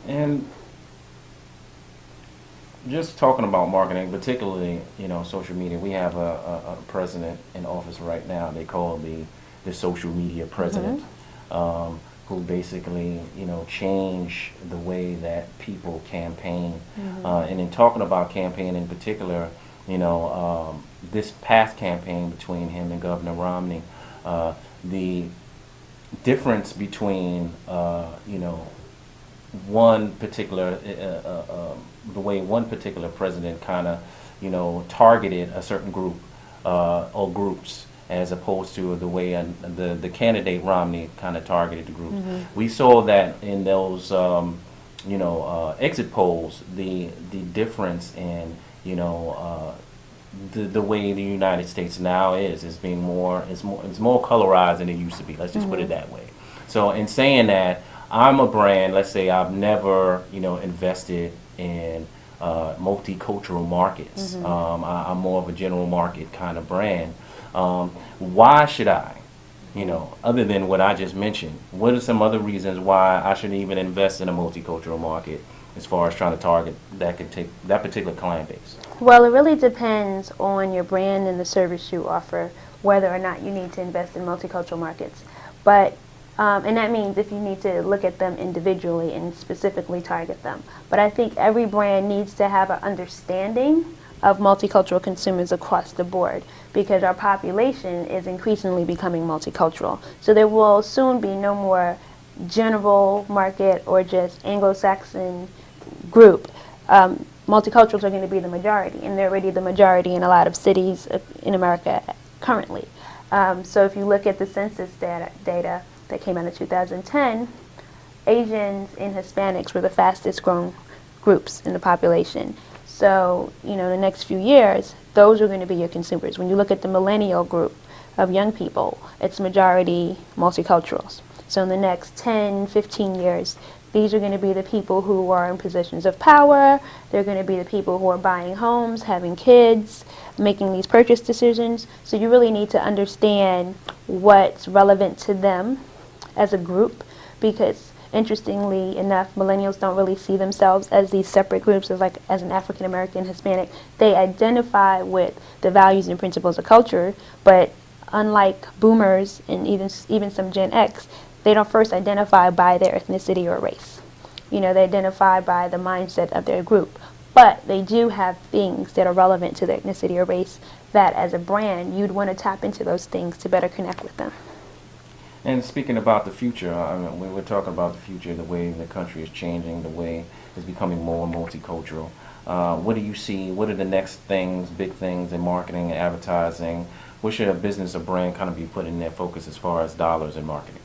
And just talking about marketing, particularly social media. We have a president in office right now. They call the social media president, who basically change the way that people campaign. And in talking about campaign in particular, this past campaign between him and Governor Romney, the difference between one particular the way one particular president kind of targeted a certain group or groups, as opposed to the way the candidate Romney kind of targeted the groups. We saw that in those exit polls, the difference in the way the United States now is being more it's more colorized than it used to be. Let's just put it that way. So in saying that, I'm a brand. Let's say I've never invested in multicultural markets. I'm more of a general market kind of brand. Why should I? Other than what I just mentioned, what are some other reasons why I should even invest in a multicultural market as far as trying to target that particular client base? Well, it really depends on your brand and the service you offer, whether or not you need to invest in multicultural markets. But and that means if you need to look at them individually and specifically target them. But I think every brand needs to have an understanding of multicultural consumers across the board, because our population is increasingly becoming multicultural. So there will soon be no more general market or just Anglo-Saxon group. Multiculturals are going to be the majority, and they're already the majority in a lot of cities in America currently. So if you look at the census data that came out in 2010, Asians and Hispanics were the fastest growing groups in the population. So, in the next few years, those are going to be your consumers. When you look at the millennial group of young people, it's majority multiculturals. So in the next 10, 15 years, these are going to be the people who are in positions of power. They're going to be the people who are buying homes, having kids, making these purchase decisions. So you really need to understand what's relevant to them as a group, because interestingly enough, millennials don't really see themselves as these separate groups as an African American, Hispanic. They identify with the values and principles of culture, but unlike boomers and even some Gen X, they don't first identify by their ethnicity or race. They identify by the mindset of their group. But they do have things that are relevant to their ethnicity or race that as a brand, you'd want to tap into those things to better connect with them. And speaking about the future, we were talking about the future, the way the country is changing, the way it's becoming more multicultural. What do you see? What are the next things, big things in marketing and advertising? What should a business or brand kind of be putting their focus as far as dollars in marketing?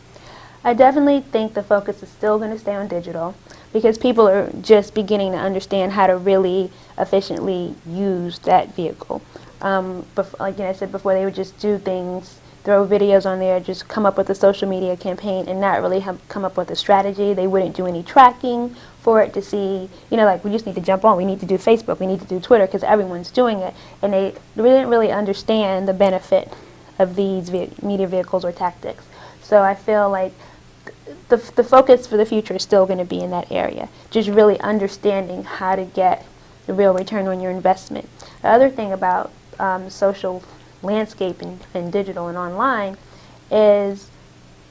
I definitely think the focus is still going to stay on digital, because people are just beginning to understand how to really efficiently use that vehicle. Like I said before, they would just do things, throw videos on there, just come up with a social media campaign and not really come up with a strategy. They wouldn't do any tracking for it to see, we just need to jump on. We need to do Facebook. We need to do Twitter because everyone's doing it. And they didn't really understand the benefit of these media vehicles or tactics. So I feel like the focus for the future is still going to be in that area, just really understanding how to get the real return on your investment. The other thing about social landscape and digital and online is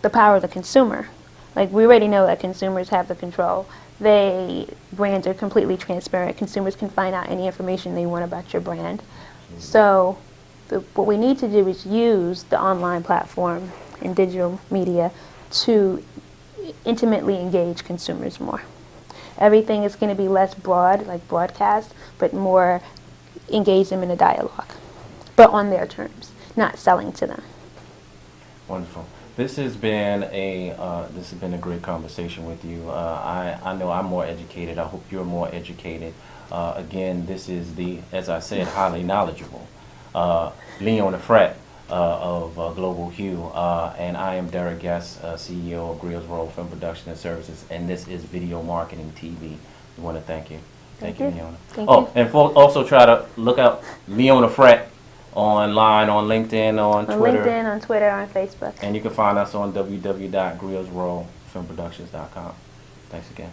the power of the consumer. Like, we already know that consumers have the control. Brands are completely transparent. Consumers can find out any information they want about your brand. So what we need to do is use the online platform and digital media to intimately engage consumers more. Everything is going to be less broad, like broadcast, but more engage them in a dialogue, but on their terms, not selling to them. Wonderful. This has been a great conversation with you. I know I'm more educated. I hope you're more educated. Again, this is as I said, highly knowledgeable Leona Frett of Global Hue, and I am Derrick, CEO of Griot Film Production and Services, and this is Video Marketing TV. We want to thank you. Thank you, Leona. Thank you. And also try to look out Leona Frett online, on LinkedIn, on Twitter. On LinkedIn, on Twitter, on Facebook. And you can find us on www.griotsrolefilmproductions.com. Thanks again.